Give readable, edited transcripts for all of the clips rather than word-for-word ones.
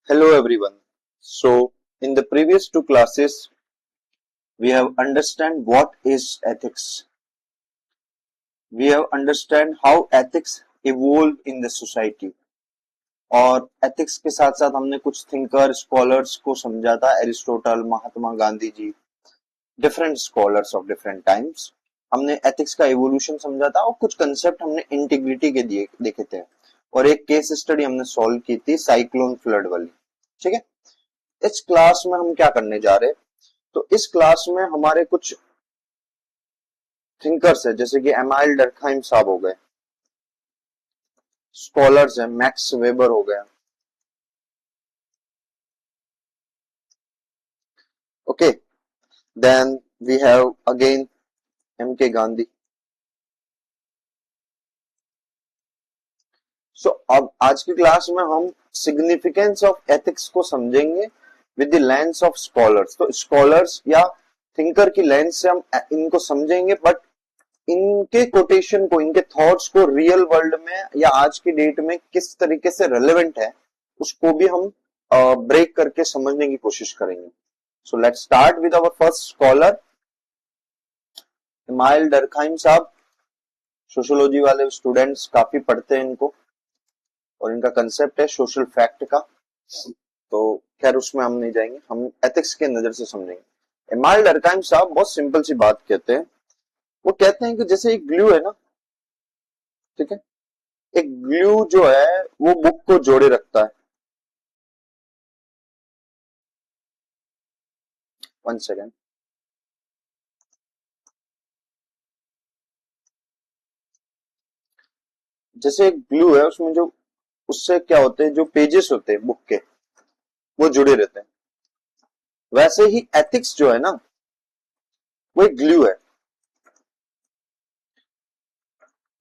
Hello everyone. So in the previous two classes we have understand what is ethics. We have understand how ethics evolve in the society. और ethics के साथ साथ हमने कुछ thinker scholars को समझा था, Aristotle, Mahatma Gandhi ji, different scholars of different times. हमने ethics का evolution समझा था और कुछ concept हमने integrity के दिए देखे थे और एक केस स्टडी हमने सॉल्व की थी साइक्लोन फ्लड वाली. ठीक है. इस क्लास में हम क्या करने जा रहे हैं? तो इस क्लास में हमारे कुछ थिंकर्स है, जैसे कि एमाइल डर्कहाइम साहब हो गए, स्कॉलर्स है, मैक्स वेबर हो गया. Okay, then we have again M K Gandhi. सो अब आज की क्लास में हम सिग्निफिकेंस ऑफ एथिक्स को समझेंगे with the lens of scholars. तो स्कॉलर्स या थिंकर की लेंस से हम इनको समझेंगे, बट इनके कोटेशन को, इनके थॉट्स को रियल वर्ल्ड में या आज की डेट में किस तरीके से रेलेवेंट है उसको भी हम ब्रेक करके समझने की कोशिश करेंगे. So let's start with our first scholar Emile Durkheim साहब. सोशियोलॉजी वाले स्टूडेंट्स काफी पढ़ते हैं इनको और इनका कंसेप्ट है सोशल फैक्ट का. तो खैर उसमें हम नहीं जाएंगे, हम एथिक्स के नजर से समझेंगे. इमाइल डर्कहाइम साहब बहुत सिंपल सी बात कहते हैं. वो कहते हैं कि जैसे एक ग्लू है ना, ठीक है, एक ग्लू जो है वो बुक को जोड़े रखता है. One second. जैसे एक ग्लू है, उसमें जो उससे क्या होते हैं, जो पेजेस होते हैं बुक के वो जुड़े रहते हैं. वैसे ही एथिक्स जो है ना, वो एक ग्लू है.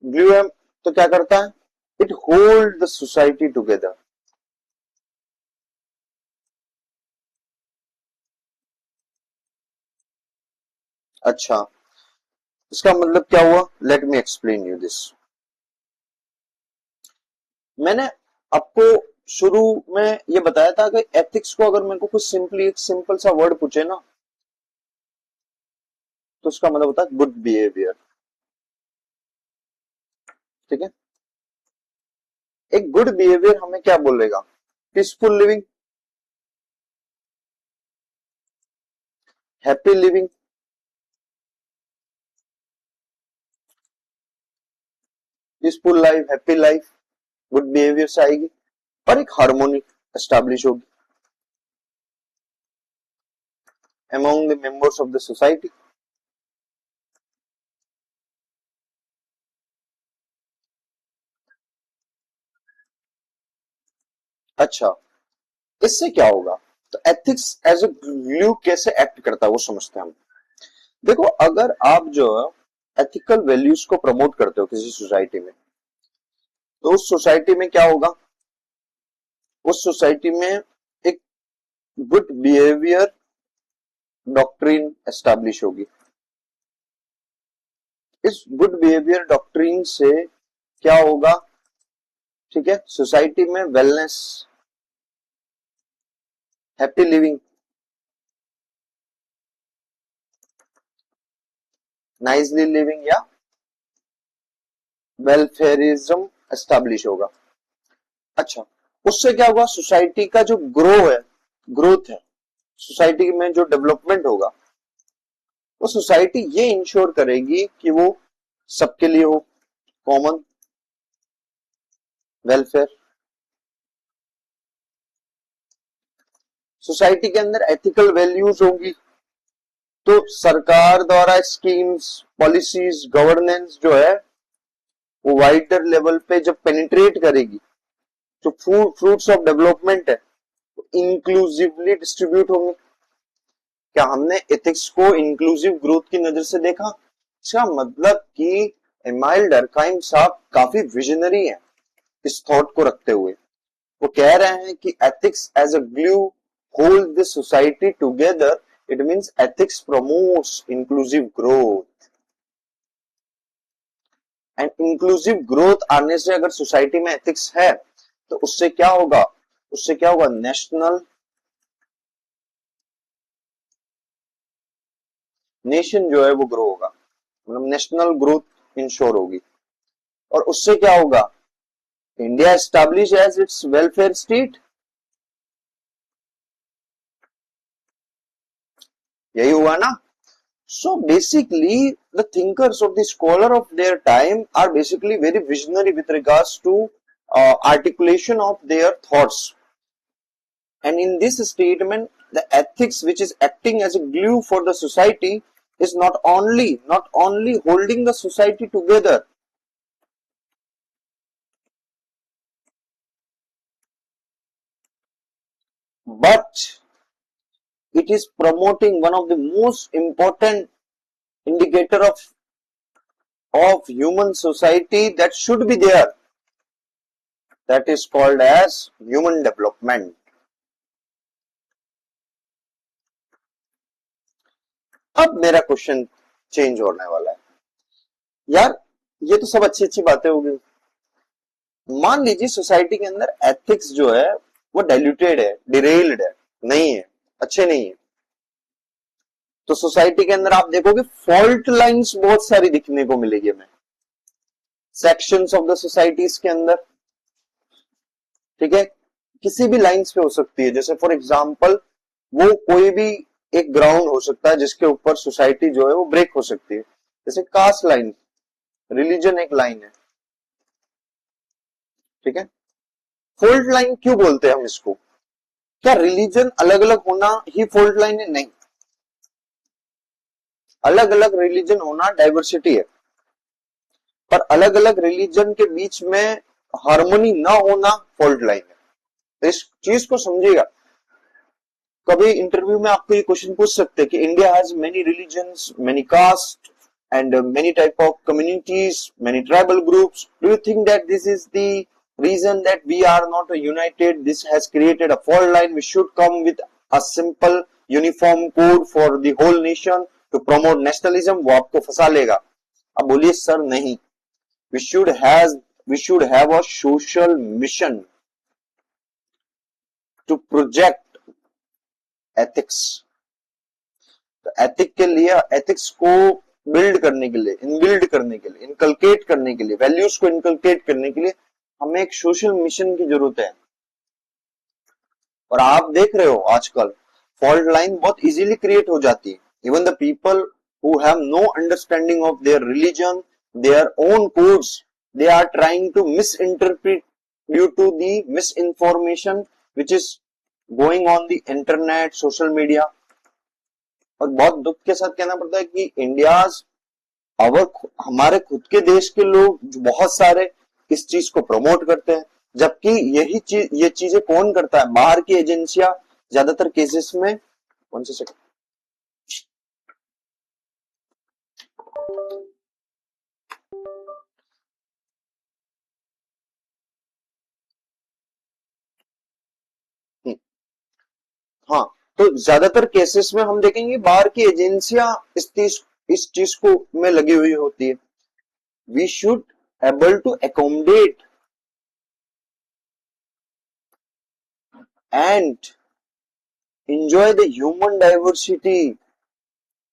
ग्लू है तो क्या करता है? It hold the society together. अच्छा, इसका मतलब क्या हुआ? Let me explain you this. मैंने आपको शुरू में ये बताया था कि एथिक्स को अगर मेरे को कुछ सिंपली एक सिंपल सा वर्ड पूछे ना, तो उसका मतलब होता है गुड बिहेवियर. ठीक है. एक गुड बिहेवियर हमें क्या बोलेगा? Peaceful living, happy living, peaceful life, happy life good behaviour से आएगी. और एक हार्मोनी एस्टैब्लिश होगी among the members of the society. अच्छा, इससे क्या होगा? तो एथिक्स एज ए ग्लू कैसे एक्ट करता है वो समझते हैं हम. देखो, अगर आप जो एथिकल वैल्यूज को प्रमोट करते हो किसी सोसाइटी में, तो उस सोसाइटी में क्या होगा? उस सोसाइटी में एक गुड बिहेवियर डॉक्ट्रिन एस्टैब्लिश होगी. इस गुड बिहेवियर डॉक्ट्रिन से क्या होगा? ठीक है, सोसाइटी में wellness, happy living, nicely living या वेलफेयरिज्म एस्टैब्लिश होगा. अच्छा, उससे क्या होगा? सोसाइटी का जो ग्रोथ है, सोसाइटी में जो डेवलपमेंट होगा, वो सोसाइटी ये इंश्योर करेगी कि वो सबके लिए हो, कॉमन वेलफेयर. सोसाइटी के अंदर एथिकल वैल्यूज होंगी, तो सरकार द्वारा स्कीम्स, पॉलिसीज, गवर्नेंस जो है वो वाइडर लेवल पे जब पेनिट्रेट करेगी, जो फ्रूट्स ऑफ डेवलपमेंट है इंक्लूसिवली डिस्ट्रीब्यूट होंगे. क्या हमने एथिक्स को इंक्लूसिव ग्रोथ की नजर से देखा? इसका मतलब कि एमाइल डर्कहाइम साहब काफी विजनरी हैं इस थॉट को रखते हुए. वो कह रहे हैं कि ethics as a glue hold the society together. It means ethics promotes inclusive growth. And inclusive growth आने से अगर सोसाइटी में एथिक्स है तो उससे क्या होगा? उससे क्या होगा, नेशनल नेशन जो है वो ग्रो होगा, मतलब नेशनल ग्रोथ इंश्योर होगी। और उससे क्या होगा, India establish as its welfare state, यही हुआ ना। So basically, the thinkers or the scholar of their time are basically very visionary with regards to articulation of their thoughts. And in this statement, the ethics which is acting as a glue for the society is not only holding the society together, but it is promoting one of the most important indicator of human society that should be there, that is called as human development. अब मेरा question change होने वाला है यार, ये तो सब अच्छी अच्छी बातें होगी, मान लीजिए सोसाइटी के अंदर एथिक्स जो है वो डाइल्यूटेड है, डिरेल्ड है, नहीं है, अच्छे नहीं है, तो सोसाइटी के अंदर आप देखोगे फॉल्ट लाइंस बहुत सारी दिखने को मिलेगी हमें, सेक्शंस ऑफ द सोसाइटीज के अंदर, ठीक है, किसी भी लाइंस पे हो सकती है, जैसे फॉर एग्जांपल वो कोई भी एक ग्राउंड हो सकता है जिसके ऊपर सोसाइटी जो है वो ब्रेक हो सकती है, जैसे कास्ट लाइन, रिलीजन एक लाइन है, ठीक है। फॉल्ट लाइन क्यों बोलते हैं हम इसको, क्या रिलीजन अलग अलग होना ही फॉल्ट लाइन है, नहीं, अलग अलग रिलीजन होना डाइवर्सिटी है, पर अलग अलग रिलीजन के बीच में हार्मोनी ना होना फॉल्ट लाइन है। तो इस चीज को समझिएगा, कभी इंटरव्यू में आपको ये क्वेश्चन पूछ सकते हैं कि India has many religions, many caste and many type of communities, many tribal groups. Do you think that this is the reason that we are not united? This has created a fault line. We should come with a simple uniform code for the whole nation to promote nationalism. वो आपको फंसा लेगा। अब बोलिए sir नहीं, we should have a social mission to project ethics. तो ethic के लिए, एथिक्स को बिल्ड करने के लिए, इनबिल्ड करने के लिए, इनकलकेट करने के लिए, वैल्यूज को इनकलकेट करने के लिए हमें एक सोशल मिशन की जरूरत है। और आप देख रहे हो आजकल फॉल्ट लाइन बहुत इजीली क्रिएट हो जाती है, even the people who have no understanding of their religion, their own codes, they are trying to misinterpret due to the misinformation which is going on the internet, social media. और बहुत दुख के साथ कहना पड़ता है कि India, हमारे खुद के देश के लोग बहुत सारे इस चीज को प्रमोट करते हैं, जबकि ये चीजें कौन करता है, बाहर की एजेंसियां ज्यादातर केसेस में। कौन से सेकंड, हाँ, तो ज्यादातर केसेस में हम देखेंगे बाहर की एजेंसियां इस चीज को में लगी हुई होती है। We should able to accommodate and enjoy the human diversity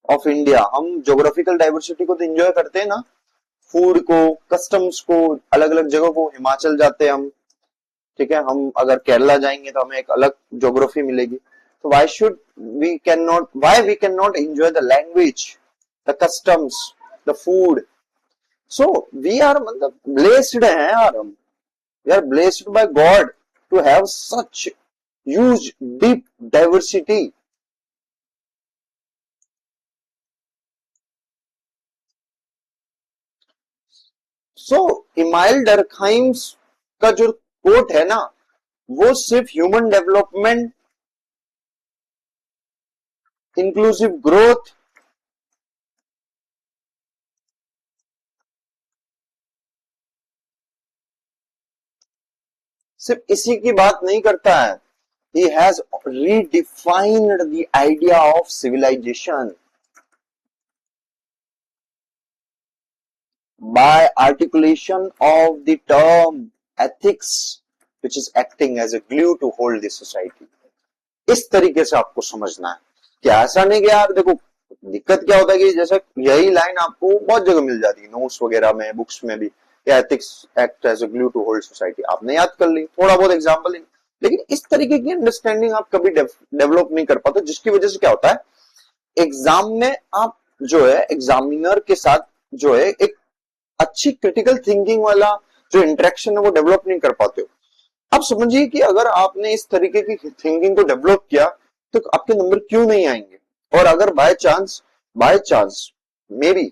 of India. हम ज्योग्राफिकल डाइवर्सिटी को तो एंजॉय करते हैं ना, फूड को, कस्टम्स को, अलग अलग जगहों को, हिमाचल जाते हैं हम, ठीक है, हम अगर केरला जाएंगे तो हमें एक अलग ज्योग्राफी मिलेगी। तो why we can not enjoy the language, the customs, the food. So we are मतलब ब्लेस्ड हैं यार हम, we are blessed by God to have such huge deep diversity. So Emile Durkheim's का जो कोट है ना, वो सिर्फ ह्यूमन डेवलपमेंट, इंक्लूसिव ग्रोथ, सिर्फ इसी की बात नहीं करता है। He has redefined the idea of civilization by articulation of the term ethics which is acting as a glue to hold the society. इस तरीके से आपको समझना है कि ऐसा नहीं कि यार देखो दिक्कत क्या होता है कि जैसे यही लाइन आपको बहुत जगह मिल जाती है, नोट्स वगैरह में, बुक्स में भी, ethics act as a glue to hold society, आपने याद कर ली, थोड़ा बहुत एग्जांपल, लेकिन इस तरीके की अंडरस्टैंडिंग आप कभी डेवलप नहीं कर पाते, जिसकी वजह से क्या होता है एग्जाम में आप जो है एग्जामिनर के साथ जो है एक अच्छी क्रिटिकल थिंकिंग वाला जो इंटरेक्शन है वो डेवलप नहीं कर पाते हो। अब समझिए कि अगर आपने इस तरीके की थिंकिंग को डेवलप किया तो आपके नंबर क्यों नहीं आएंगे, और अगर by chance maybe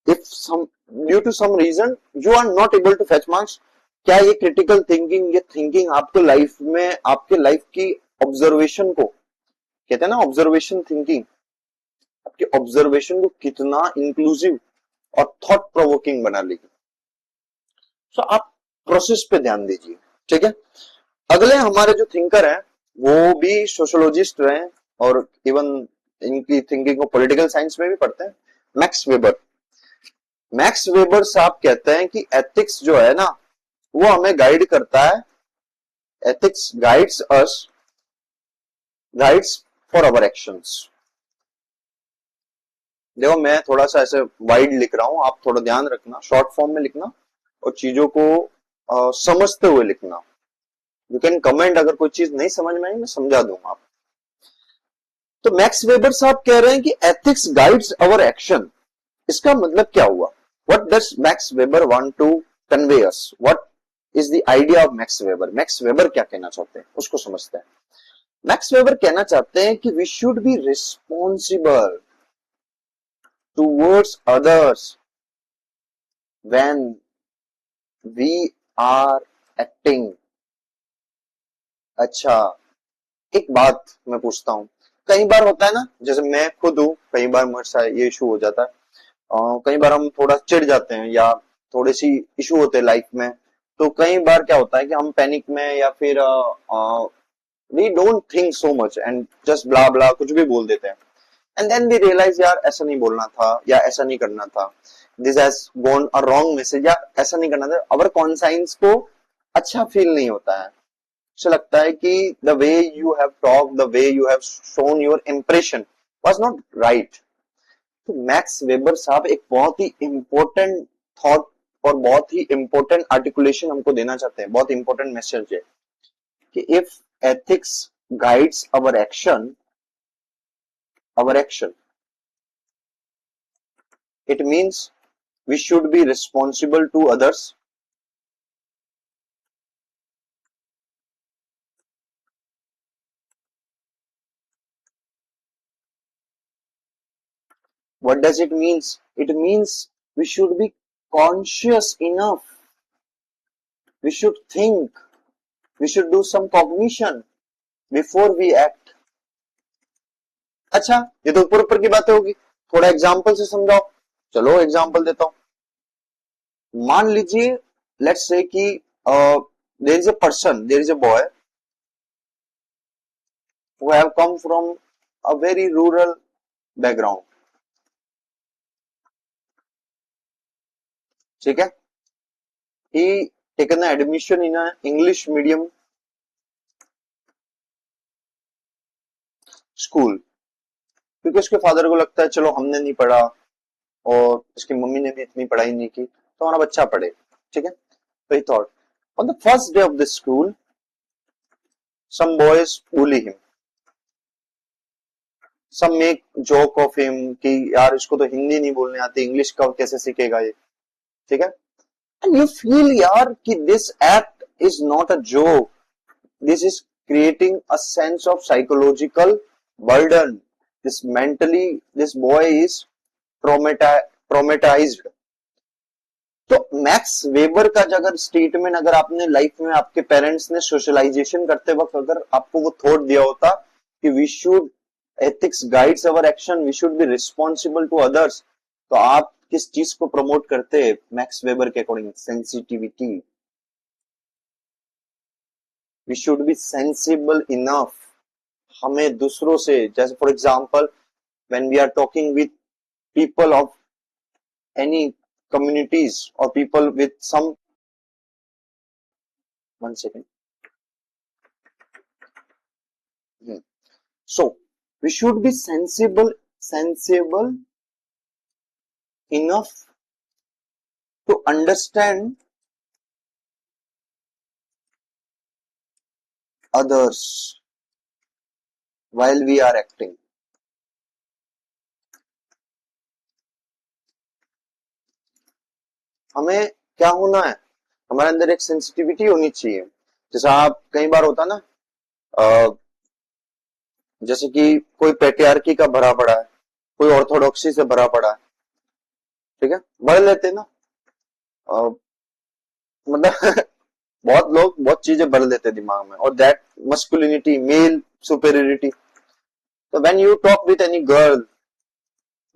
if some due to some reason you are not able to fetch marks, क्या ये क्रिटिकल थिंकिंग, ये थिंकिंग आपको लाइफ में आपके लाइफ की ऑब्जर्वेशन को, कहते हैं ना ऑब्जर्वेशन थिंकिंग, आपके ऑब्जर्वेशन को कितना इंक्लूसिव और थॉट प्रोवोकिंग बना लेगी। तो आप प्रोसेस पे ध्यान दीजिए, ठीक है। अगले हमारे जो थिंकर हैं वो भी सोशियोलॉजिस्ट रहे और इवन इनकी थिंकिंग को पॉलिटिकल साइंस में भी पढ़ते हैं, मैक्स वेबर। मैक्स वेबर साहब कहते हैं कि एथिक्स जो है ना वो हमें गाइड करता है, ethics guides for our actions. देखो मैं थोड़ा सा ऐसे वाइड लिख रहा हूं, आप थोड़ा ध्यान रखना, शॉर्ट फॉर्म में लिखना और चीजों को समझते हुए लिखना। यू कैन कमेंट अगर कोई चीज नहीं समझ में आई, मैं समझा दूंगा आप। तो मैक्स वेबर साहब कह रहे हैं कि एथिक्स गाइड्स अवर एक्शन। इसका मतलब क्या हुआ? What does Max Weber want to convey us? What is the idea of Max Weber? Max Weber क्या कहना चाहते हैं उसको समझते हैं। मैक्स वेबर कहना चाहते हैं कि we should be responsible towards others when we are acting. अच्छा, एक बात मैं पूछता हूं, कई बार होता है ना, जैसे मैं खुद हूं, कई बार मेरे साथ ये इशू हो जाता है, कई बार हम थोड़ा चिढ़ जाते हैं या थोड़े सी इशू होते हैं लाइफ में, तो कई बार क्या होता है कि हम पैनिक में या फिर we don't think so much and just blah blah कुछ भी बोल देते हैं, एंड देन वी रियलाइज यार ऐसा नहीं बोलना था या ऐसा नहीं करना था, this has gone a wrong message, या ऐसा नहीं करना था, अवर कॉन्साइंस को अच्छा फील नहीं होता है, मुझे लगता है कि the way you have talk, the way you have shown your impression was not right. तो मैक्स वेबर साहब एक बहुत ही इंपॉर्टेंट थॉट और बहुत ही इंपॉर्टेंट आर्टिकुलेशन हमको देना चाहते हैं, बहुत इंपॉर्टेंट मैसेज है कि if ethics guides our action, it means we should be responsible to others. What does it means? It means we should be conscious enough. We should think. We should do some cognition before we act. अच्छा, ये तो ऊपर ऊपर की बातें होगी, थोड़ा example से समझाओ। चलो एग्जाम्पल देता हूं। मान लीजिए लेट्स से कि there is a person, there is a boy who have come from a very rural background, ठीक है। he taken the admission in a English medium school, क्योंकि उसके फादर को लगता है चलो हमने नहीं पढ़ा और इसकी मम्मी ने भी इतनी पढ़ाई नहीं की तो हमारा बच्चा पढ़े, ठीक है। तो ही thought on the first day of the school some boys bully him, some make joke of him कि यार इसको तो हिंदी नहीं बोलने आती, इंग्लिश का कैसे सीखेगा ये, ठीक है। एंड यू फील यार कि this act is not a joke, this is creating a sense of psychological burden, this boy is traumatized। तो मैक्स वेबर का अगर स्टेटमेंट अगर आपने लाइफ में आपके पेरेंट्स ने सोशलाइजेशन करते वक्त अगर आपको वो थॉट दिया होता कि we should ethics guides our action, we should be responsible to others, तो आप किस चीज को प्रमोट करते मैक्स वेबर के according? Sensitivity. We should be sensible enough, हमें दूसरों से, जैसे for example when we are talking with people of any communities or people with some, one second, So we should be sensible enough to understand others while we are acting. हमें क्या होना है, हमारे अंदर एक सेंसिटिविटी होनी चाहिए। जैसा आप कई बार होता ना, जैसे कि कोई पैट्रियार्की का भरा पड़ा है, कोई ऑर्थोडॉक्सी से भरा पड़ा है, ठीक है, बढ़ लेते ना, मतलब बहुत लोग बहुत चीजें भर लेते दिमाग में, और दैट मस्कुलिनिटी, मेल सुपेरियरिटी। तो when you talk with any girl,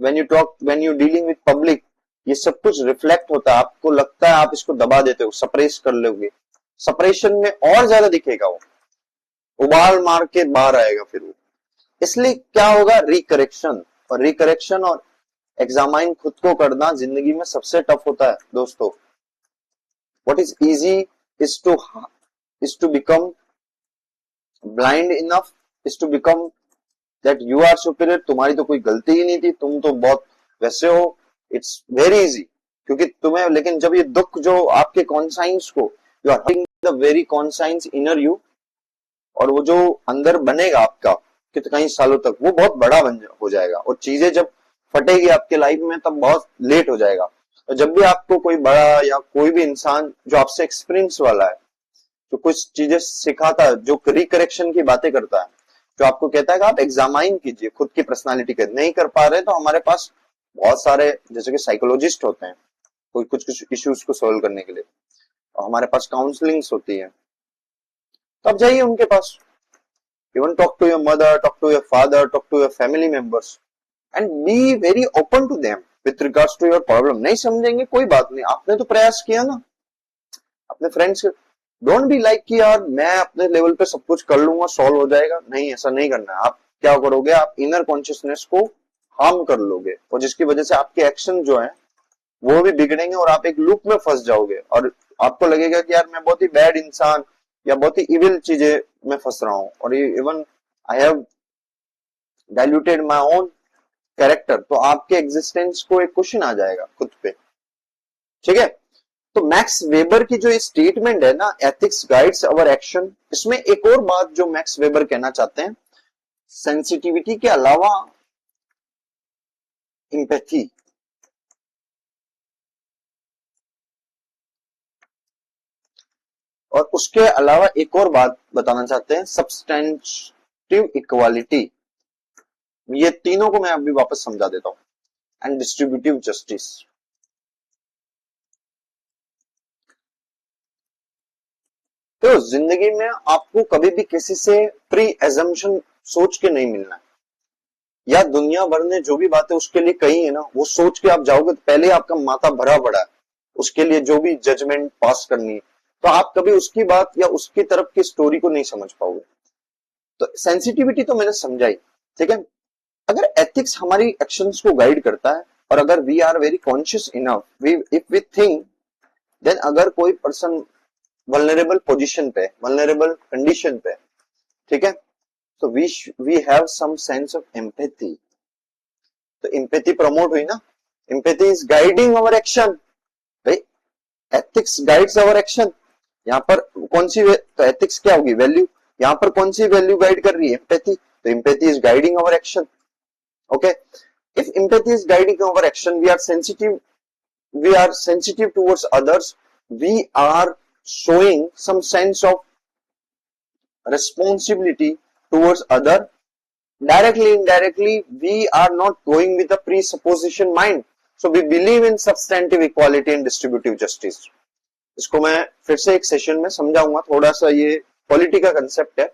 when you dealing with public, ये सब कुछ रिफ्लेक्ट होता है। आपको लगता है आप इसको दबा देते हो, सप्रेस कर लोगे, सप्रेशन में और ज्यादा दिखेगा, वो उबाल मार के बाहर आएगा फिर वो। इसलिए क्या होगा, रिकरेक्शन। और रिकरेक्शन और एग्जामाइन खुद को करना जिंदगी में सबसे टफ होता है दोस्तों। What is easy is to become blind enough, is to become that you are superior, तुम्हारी तो कोई गलती ही नहीं थी, तुम तो बहुत वैसे हो। इट्स वेरी इजी, क्योंकि तुम्हें, लेकिन जब ये दुख जो आपके कॉन्साइंस को, you are hurting the very conscience inner you, और वो जो अंदर बनेगा आपका कई सालों तक, वो बहुत बड़ा हो जाएगा, और चीजें जब फटेगी आपके लाइफ में तब बहुत लेट हो जाएगा। और जब भी आपको कोई बड़ा या कोई भी इंसान जो आपसे एक्सपीरियंस वाला है, जो कुछ चीजें सिखाता है, जो रिकरेक्शन की बातें करता है, जो आपको कहता है कि आप एग्जामाइन कीजिए खुद की पर्सनालिटी के, नहीं कर पा रहे तो हमारे पास बहुत सारे जैसे कि साइकोलॉजिस्ट होते हैं, कोई कुछ कुछ इश्यूज को सोल्व करने के लिए, और हमारे पास काउंसलिंग्स होती है, तो आप जाइए उनके पास। Even talk to your mother, talk to your father, talk to your family members, and be very open to them with regards to your problem. नहीं समझेंगे कोई बात नहीं, आपने तो प्रयास किया ना अपने फ्रेंड्स के। डोंट बी लाइक कि यार मैं अपने लेवल पे सब कुछ कर लूंगा, सॉल्व हो जाएगा, नहीं, ऐसा नहीं करना है। आप क्या करोगे, आप इनर कॉन्शियसनेस को हार्म कर लोगे, और जिसकी वजह से आपके एक्शन जो है वो भी बिगड़ेंगे, और आप एक लूप में फंस जाओगे, और आपको लगेगा कि यार मैं बहुत ही बैड इंसान या बहुत ही इविल चीजें में फंस रहा हूँ, और even I have diluted my own character. तो आपके एग्जिस्टेंस को एक क्वेश्चन आ जाएगा खुद पे, ठीक है। तो मैक्स वेबर की जो स्टेटमेंट है ना, एथिक्स गाइड्स अवर एक्शन, इसमें एक और बात जो मैक्स वेबर कहना चाहते हैं, सेंसिटिविटी के अलावा इंपैथी, और उसके अलावा एक और बात बताना चाहते हैं, सब्सटेंटिव इक्वालिटी। ये तीनों को मैं अभी वापस समझा देता हूं। And distributive justice. तो जिंदगी में आपको कभी भी किसी से प्री एजम्पशन सोच के नहीं मिलना है, या दुनिया भर ने जो भी बातें उसके लिए कही है ना, वो सोच के आप जाओगे तो पहले आपका माथा भरा पड़ा है उसके लिए, जो भी जजमेंट पास करनी है, तो आप कभी उसकी बात या उसकी तरफ की स्टोरी को नहीं समझ पाओगे। तो सेंसिटिविटी तो मैंने समझाई, ठीक है। अगर एथिक्स हमारी एक्शंस को गाइड करता है, और अगर we are very conscious enough, we if we think, then अगर कोई पर्सन वल्नरेबल पोजीशन पे, वल्नरेबल कंडीशन पे, ठीक है, तो we have some sense of empathy. तो एम्पैथी प्रमोट हुई ना, empathy is guiding our action, भाई एथिक्स गाइड्स अवर एक्शन। यहाँ पर कौन सी तो एथिक्स क्या होगी, वैल्यू। यहाँ पर कौन सी वैल्यू गाइड कर रही है, एम्पैथी। तो empathy is guiding our action, okay. If empathy is guiding our action, we are sensitive towards others, we are showing some sense of responsibility towards other. Directly, indirectly, we are not going with a presupposition mind, so we believe in substantive equality and distributive justice. इसको मैं फिर से एक session में समझाऊंगा, थोड़ा सा ये पॉलिटी का कंसेप्ट है।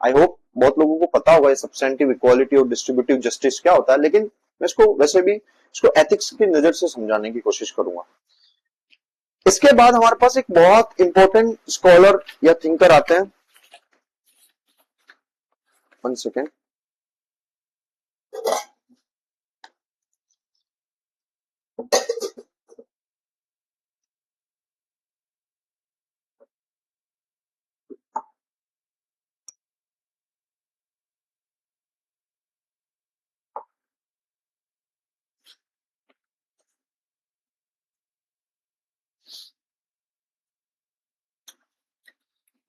आई होप बहुत लोगों को पता होगा ये सब्सटेंटिव इक्वालिटी और डिस्ट्रीब्यूटिव जस्टिस क्या होता है, लेकिन मैं इसको वैसे भी इसको एथिक्स की नजर से समझाने की कोशिश करूंगा। इसके बाद हमारे पास एक बहुत इंपॉर्टेंट स्कॉलर या थिंकर आते हैं। 1 सेकेंड।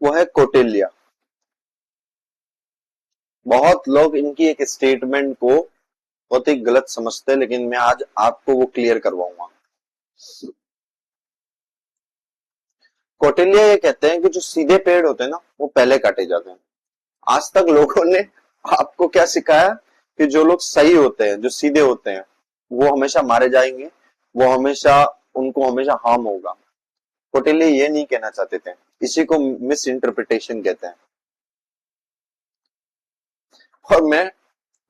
वो है कौटिल्य। बहुत लोग इनकी एक स्टेटमेंट को बहुत ही गलत समझते हैं, लेकिन मैं आज आपको वो क्लियर करवाऊंगा। कौटिल्य ये कहते हैं कि जो सीधे पेड़ होते हैं ना, वो पहले काटे जाते हैं। आज तक लोगों ने आपको क्या सिखाया कि जो लोग सही होते हैं, जो सीधे होते हैं, वो हमेशा मारे जाएंगे, वो हमेशा, उनको हमेशा हार्म होगा। कौटिल्य ये नहीं कहना चाहते थे, इसी को मिस इंटरप्रिटेशन कहते हैं। और मैं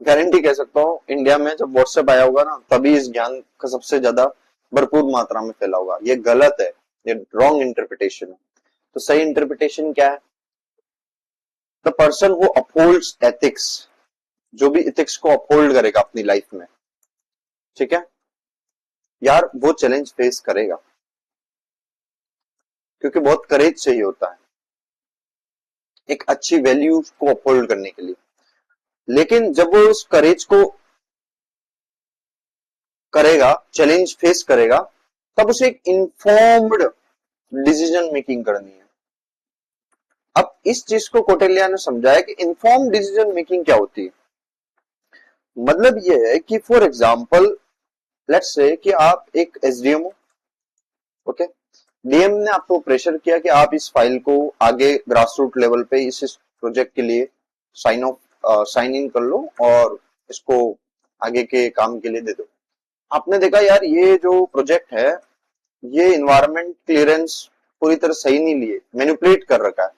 गारंटी कह सकता हूँ, इंडिया में जब व्हाट्सएप आया होगा ना, तभी इस ज्ञान का सबसे ज्यादा भरपूर मात्रा में फैला होगा। ये गलत है, ये रॉन्ग इंटरप्रिटेशन है। तो सही इंटरप्रिटेशन क्या है? The person who upholds ethics, जो भी एथिक्स को अपहोल्ड करेगा अपनी लाइफ में, ठीक है यार, वो चैलेंज फेस करेगा, क्योंकि बहुत करेज चाहिए होता है एक अच्छी वैल्यू को अपहोल्ड करने के लिए। लेकिन जब वो उस करेज को करेगा, चैलेंज फेस करेगा, तब उसे एक इन्फॉर्म्ड डिसीजन मेकिंग करनी है। अब इस चीज को कौटिल्य ने समझाया कि इन्फॉर्म डिसीजन मेकिंग क्या होती है। मतलब ये है कि फॉर एग्जांपल, लेट्स से कि आप एक एसडीएम हो, ओके, डीएम ने आपको प्रेशर किया कि आप इस फाइल को आगे ग्रास रूट लेवल पे इस प्रोजेक्ट के लिए साइन इन कर लो और इसको आगे के काम के लिए दे दो। आपने देखा यार, ये जो प्रोजेक्ट है, ये इन्वायरमेंट क्लियरेंस पूरी तरह सही नहीं लिए, मैनिपुलेट कर रखा है।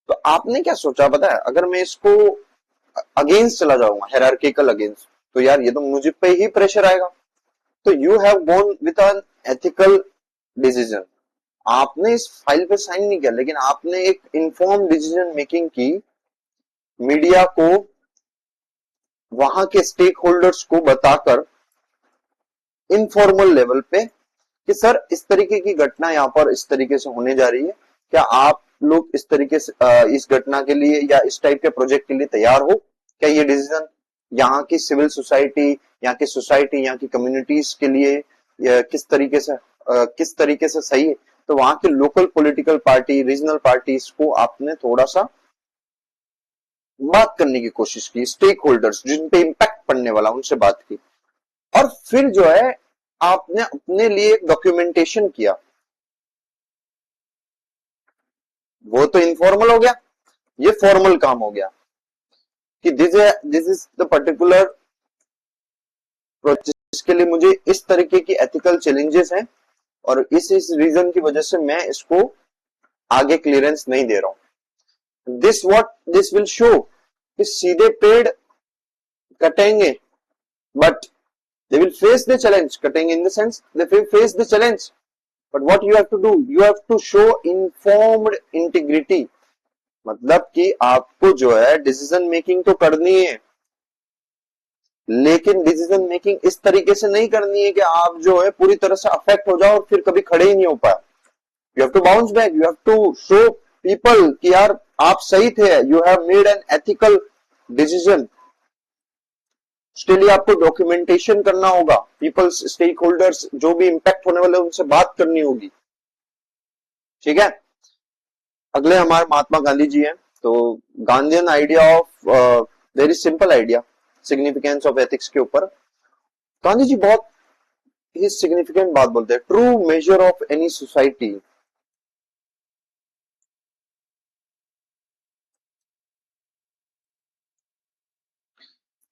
तो आपने क्या सोचा पता है, अगर मैं इसको अगेंस्ट चला जाऊंगा, हायरार्किकल अगेंस्ट, तो यार ये तो मुझे पे ही प्रेशर आएगा। तो you have gone with N ethical decision. आपने इस फाइल पे साइन नहीं किया, लेकिन आपने एक इन्फॉर्म डिसीजन मेकिंग की, मीडिया को, वहां के स्टेक होल्डर्स को बताकर इनफॉर्मल लेवल पे कि सर इस तरीके की घटना यहाँ पर इस तरीके से होने जा रही है, क्या आप लोग इस तरीके से इस घटना के लिए या इस टाइप के प्रोजेक्ट के लिए तैयार हो? क्या ये डिसीजन यहाँ की सिविल सोसाइटी, यहाँ की कम्युनिटीज के लिए किस तरीके से सही है? तो वहां के local political party, regional parties को आपने थोड़ा सा बात करने की कोशिश की, स्टेक होल्डर्स जिन पे इम्पैक्ट पड़ने वाला, उनसे बात की। और फिर जो है, आपने अपने लिए एक डॉक्यूमेंटेशन किया। वो तो इनफॉर्मल हो गया, ये फॉर्मल काम हो गया कि this is the particular project, जिसके लिए मुझे इस तरीके की एथिकल चैलेंजेस हैं और इस रीजन की वजह से मैं इसको आगे क्लियरेंस नहीं दे रहा हूं। दिस विल शो कि सीधे पेड़ कटेंगे, but they will face the challenge, cutting in the sense they will face the challenge, but what you have to do, you have to show informed integrity। मतलब कि आपको जो है डिसीजन मेकिंग तो करनी है, लेकिन डिसीजन मेकिंग इस तरीके से नहीं करनी है कि आप जो है पूरी तरह से अफेक्ट हो जाओ और फिर कभी खड़े ही नहीं हो पाए। You have to bounce back, you have to show people कि यार आप सही थे, you have made an ethical decision. उसके लिए आपको डॉक्यूमेंटेशन करना होगा, पीपल्स, स्टेक होल्डर्स, जो भी इंपैक्ट होने वाले उनसे बात करनी होगी, ठीक है। अगले हमारे महात्मा गांधी जी हैं। तो Gandhian idea of, very simple idea, significance of ethics के ऊपर गांधी जी बहुत ही सिग्निफिकेंट बात बोलते हैं। True measure of any society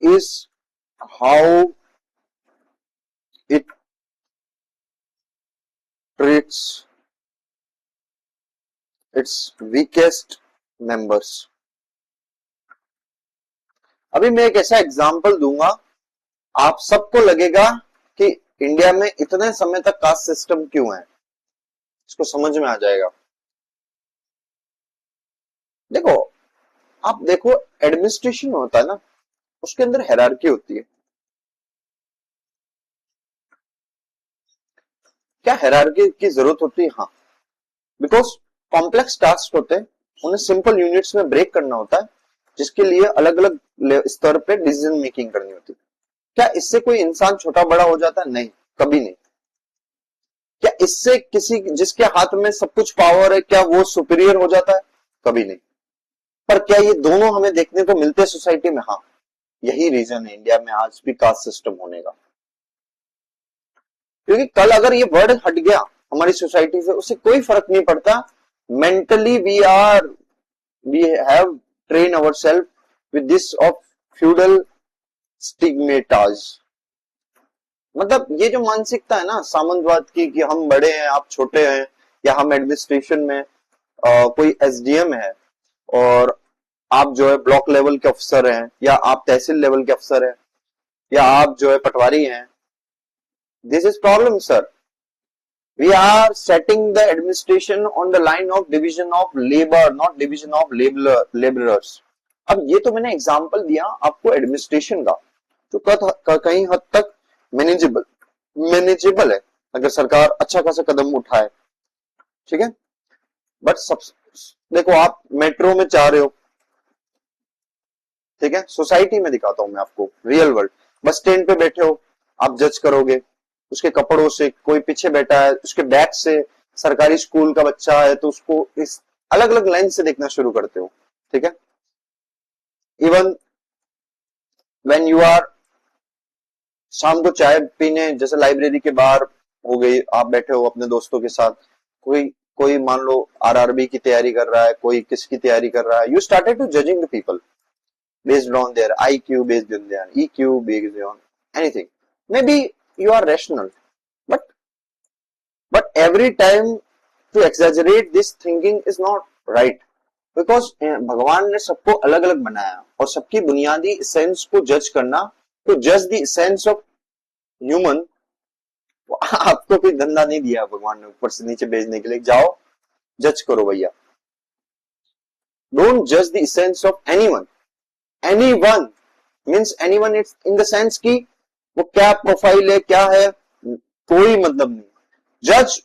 is how it treats it's weakest members. अभी मैं एक ऐसा एग्जांपल दूंगा, आप सबको लगेगा कि इंडिया में इतने समय तक कास्ट सिस्टम क्यों है, इसको समझ में आ जाएगा। देखो, आप देखो, एडमिनिस्ट्रेशन होता है ना, उसके अंदर हायरार्की होती है। क्या हायरार्की की जरूरत होती है? हाँ, बिकॉज कॉम्प्लेक्स टास्क होते हैं, उन्हें सिंपल यूनिट्स में ब्रेक करना होता है, जिसके लिए अलग अलग स्तर पे डिसीजन मेकिंग करनी होती है। क्या इससे कोई इंसान छोटा बड़ा हो जाता है? नहीं, कभी नहीं। क्या इससे किसी जिसके हाथ में सब कुछ पावर है, क्या वो सुपीरियर हो जाता है? कभी नहीं। पर क्या ये दोनों हमें देखने को मिलते हैं सोसाइटी में? हाँ, यही रीजन है इंडिया में आज भी कास्ट सिस्टम होने का। क्योंकि कल अगर ये वर्ड हट गया हमारी सोसाइटी से, उससे कोई फर्क नहीं पड़ता। Mentally we have train our self with this of feudal stigmatas. मतलब ये जो मानसिकता है ना सामंतवाद की, कि हम बड़े हैं आप छोटे हैं, या हम एडमिनिस्ट्रेशन में कोई एसडीएम है और आप जो है ब्लॉक लेवल के अफसर हैं, या आप तहसील लेवल के अफसर हैं, या आप जो है पटवारी हैं। This is problem sir. We are setting the administration on the line of division of labor, not division of laborers. अब ये तो मैंने एग्जांपल दिया आपको एडमिनिस्ट्रेशन का, जो कहीं हद तक मैनेजेबल है अगर सरकार अच्छा खासा कदम उठाए, ठीक है। बट सब देखो, आप मेट्रो में जा रहे हो, ठीक है, सोसाइटी में दिखाता हूं मैं आपको रियल वर्ल्ड। बस स्टैंड पे बैठे हो, आप जज करोगे उसके कपड़ों से, कोई पीछे बैठा है उसके बैग से, सरकारी स्कूल का बच्चा है तो उसको इस अलग अलग लेंस से देखना शुरू करते हो, ठीक है। इवन व्हेन यू आर शाम को चाय पीने, जैसे लाइब्रेरी के बाहर हो गई, आप बैठे हो अपने दोस्तों के साथ, कोई कोई मान लो आरआरबी की तैयारी कर रहा है, कोई किसकी तैयारी कर रहा है, you started to judging the people based on their IQ, based on their EQ, based on anything. Maybe you are rational, but every time to exaggerate this thinking is not right, because भगवान ने सबको अलग अलग बनाया और सबकी बुनियादी sense को जज करना, तो जज द सेंस ऑफ ह्यूमन। आपको कोई धंधा नहीं दिया भगवान ने ऊपर से नीचे भेजने के लिए, जाओ जज करो भैया। डोंट जज the sense of anyone. Anyone means anyone it's in the sense की वो क्या प्रोफाइल है, क्या है, कोई मतलब नहीं। जज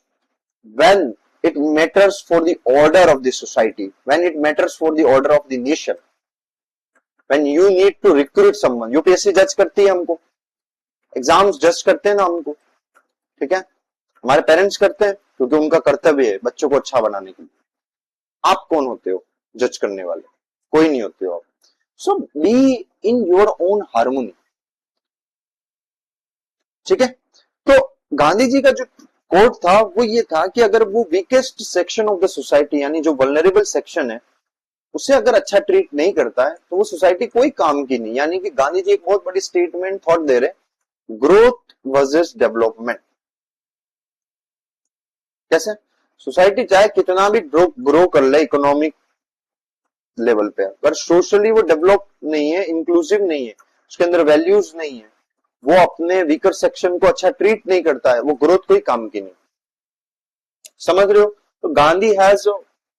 when it matters for the order of the society, when it matters for the order of the nation, when you need to recruit someone। UPSC जज करती है हमको, एग्जाम्स जज करते हैं ना हमको, ठीक है, हमारे पेरेंट्स करते हैं क्योंकि उनका कर्तव्य है बच्चों को अच्छा बनाने के लिए। आप कौन होते हो जज करने वाले? कोई नहीं होते हो आप। So be in your own harmony, ठीक है। तो गांधी जी का जो कोट था वो ये था कि अगर वो weakest section of the society, यानी जो वल्नरेबल सेक्शन है, उसे अगर अच्छा ट्रीट नहीं करता है तो वो सोसाइटी कोई काम की नहीं। यानी कि गांधी जी एक बहुत बड़ी स्टेटमेंट थॉट दे रहे, ग्रोथ वर्सेस डेवलपमेंट। कैसे? सोसाइटी चाहे कितना भी ग्रो कर ले इकोनॉमिक लेवल पे, अगर सोशली वो डेवलप नहीं है, इंक्लूसिव नहीं है, उसके अंदर वैल्यूज नहीं है, वो अपने वीकर सेक्शन को अच्छा ट्रीट नहीं करता है, वो ग्रोथ कोई काम की नहीं। समझ रहे हो? तो Gandhi has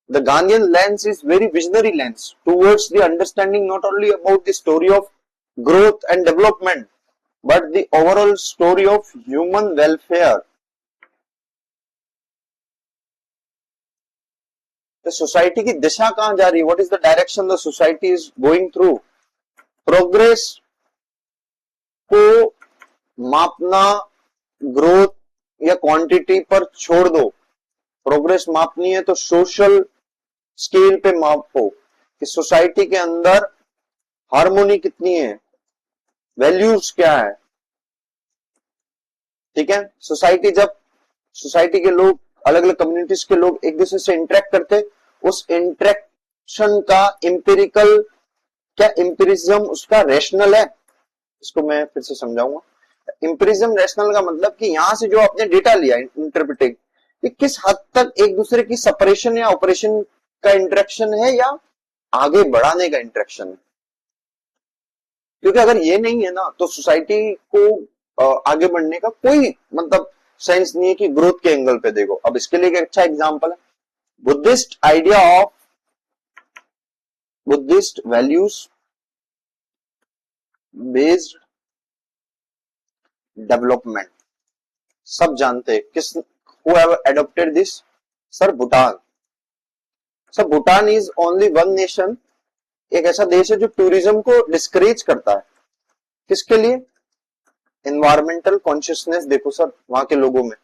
the Gandhian lens is very visionary lens towards the understanding not only about the story of growth and development but the overall story of human welfare. तो सोसाइटी की दिशा कहां जा रही है? What is the direction the society is going through? Progress को मापना growth या quantity पर छोड़ दो। प्रोग्रेस मापनी है तो सोशल स्केल पे मापो कि सोसाइटी के अंदर हार्मोनी कितनी है, वैल्यूज क्या है, ठीक है। सोसाइटी के लोग, अलग अलग कम्युनिटीज के लोग एक दूसरे से इंटरेक्ट करते, उस इंटरेक्शन का एम्पिरिकल, क्या एम्पिरिज्म उसका रेशनल है? इसको मैं फिर से समझाऊंगा। एम्पिरिज्म रेशनल का मतलब कि यहां से जो आपने डेटा लिया इंटरप्रेटिंग, कि किस हद तक एक दूसरे की सेपरेशन या ऑपरेशन का इंटरेक्शन है या आगे बढ़ाने का इंटरेक्शन है। क्योंकि अगर ये नहीं है ना तो सोसाइटी को आगे बढ़ने का कोई मतलब सेंस नहीं है कि ग्रोथ के एंगल पे देखो। अब इसके लिए एक अच्छा एग्जांपल है Buddhist idea of Buddhist values based development. सब जानते हैं किस who have adopted this? Sir Bhutan. Sir Bhutan is only one nation, एक ऐसा देश है जो टूरिज्म को डिस्करेज करता है। किसके लिए? एनवायरमेंटल कॉन्शियसनेस देखो सर वहां के लोगों में,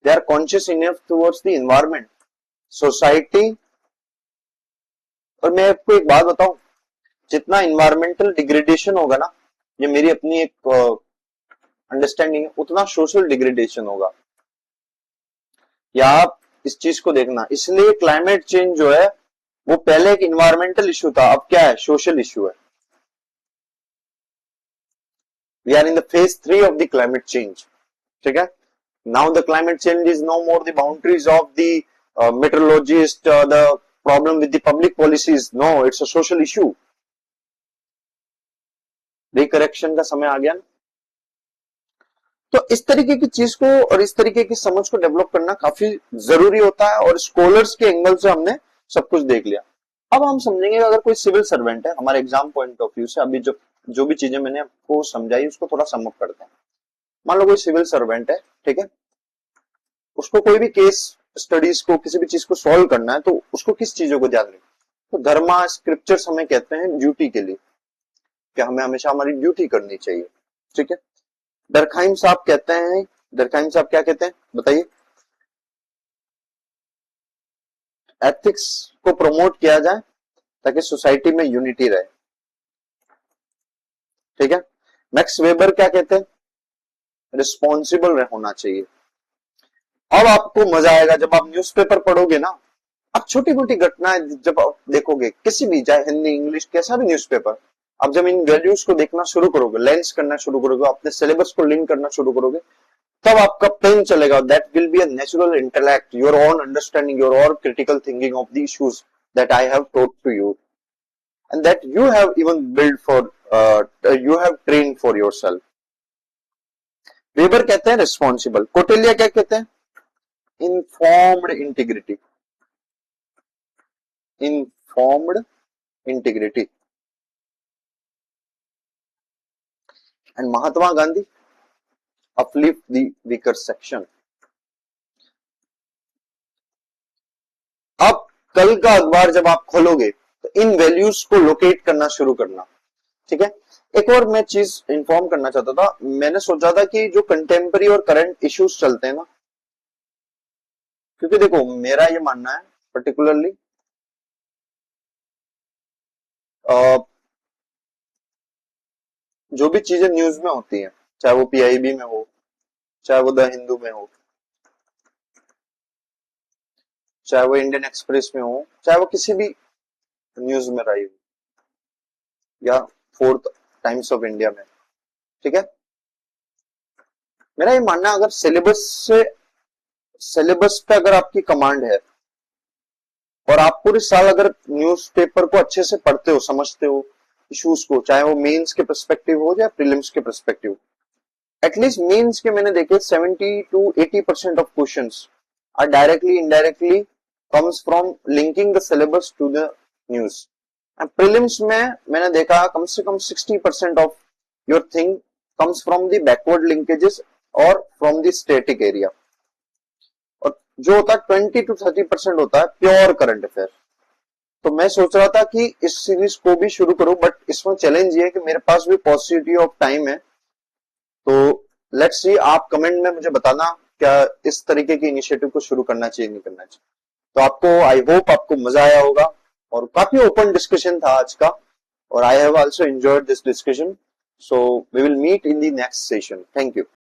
they are conscious enough towards the environment. Society, और मैं आपको एक बात बताऊं, जितना इन्वायरमेंटल डिग्रेडेशन होगा ना, ये मेरी अपनी एक अंडरस्टैंडिंग है, उतना सोशल डिग्रेडेशन होगा। या आप इस चीज को देखना, इसलिए क्लाइमेट चेंज जो है वो पहले एक इन्वायरमेंटल इशू था, अब क्या है, सोशल इशू है। We are in the phase 3 of the climate change, ठीक है। Now the climate change is no more the boundaries of the meteorologist, the problem with the public policies, no, it's a social issue. रिकरेक्शन का समय आ गया ना। तो इस तरीके की चीज को और इस तरीके की समझ को डेवलप करना काफी जरूरी होता है, और स्कॉलर्स के एंगल से हमने सब कुछ देख लिया। अब हम समझेंगे अगर कोई सिविल सर्वेंट है, हमारे एग्जाम पॉइंट ऑफ व्यू से, अभी जो भी चीजें मैंने आपको समझाई उसको थोड़ा समअप करते हैं। मान लो कोई सिविल सर्वेंट है, ठीक है, उसको कोई भी केस स्टडीज को, किसी भी चीज को सॉल्व करना है, तो उसको किस चीजों को ध्यान रखें, तो धर्मा स्क्रिप्चर्स हमें कहते हैं ड्यूटी के लिए, कि हमें हमेशा हमारी ड्यूटी करनी चाहिए, ठीक है। डरखाइम साहब कहते हैं, डरखाइम साहब क्या कहते हैं बताइए, एथिक्स को प्रमोट किया जाए ताकि सोसाइटी में यूनिटी रहे, ठीक है। मैक्स वेबर क्या कहते हैं, रिस्पॉन्सिबल होना चाहिए। अब आपको मजा आएगा जब आप न्यूज़पेपर पढ़ोगे ना, अब छोटी मोटी घटनाएं जब आप देखोगे, किसी भी, चाहे हिंदी इंग्लिश कैसा भी न्यूज़पेपर, अब जब इन वैल्यूज को देखना शुरू करोगे, लेंस करना शुरू करोगे, अपने सिलेबस को लिंक करना शुरू करोगे, तब आपका पेन चलेगा, that will be a natural intellect, your own understanding, your own critical thinking of the issues that I have taught to you and that you have even build for, you have train for yourself. Weber कहते हैं responsible, Kautilya क्या कहते हैं, informed integrity, informed integrity. And Mahatma Gandhi, uplift the weaker section. अब कल का अखबार जब आप खोलोगे तो इन वैल्यूज को लोकेट करना शुरू करना, ठीक है। एक और मैं चीज इंफॉर्म करना चाहता था, मैंने सोचा था कि जो कंटेम्पररी और करंट इश्यूज चलते हैं ना, क्योंकि देखो मेरा ये मानना है पर्टिकुलरली, जो भी चीजें न्यूज में होती हैं, चाहे वो पीआईबी में हो, चाहे वो द हिंदू में हो, चाहे वो इंडियन एक्सप्रेस में हो, चाहे वो किसी भी न्यूज में रही हो, या फोर्थ टाइम्स ऑफ इंडिया में, ठीक है। मेरा ये मानना है, अगर सिलेबस पे अगर आपकी कमांड है और आप पूरे साल अगर न्यूज़पेपर को अच्छे से पढ़ते हो, समझते हो इश्यूज को, चाहे वो मेंस के पर्सपेक्टिव हो या प्रीलिम्स के पर्सपेक्टिव, एटलीस्ट मेंस के मैंने देखे 70 to 80% of questions are directly indirectly comes from linking the syllabus to the news. And prelims में मैंने देखा कम से कम 60% of your thing comes from the backward linkages और फ्रॉम द स्टैटिक एरिया, और जो होता है 20 to 30% होता है प्योर करंट अफेयर। तो मैं सोच रहा था कि इस सीरीज को भी शुरू करूं, बट इसमें चैलेंज ये है कि मेरे पास भी पॉसिबिलिटी ऑफ टाइम है। तो लेट्स सी, आप कमेंट में मुझे बताना क्या इस तरीके की इनिशिएटिव को शुरू करना चाहिए नहीं करना चाहिए। तो आपको, आई होप आपको मजा आया होगा, और काफी ओपन डिस्कशन था आज का, और I have also enjoyed this discussion. So we will meet in the next session. Thank you.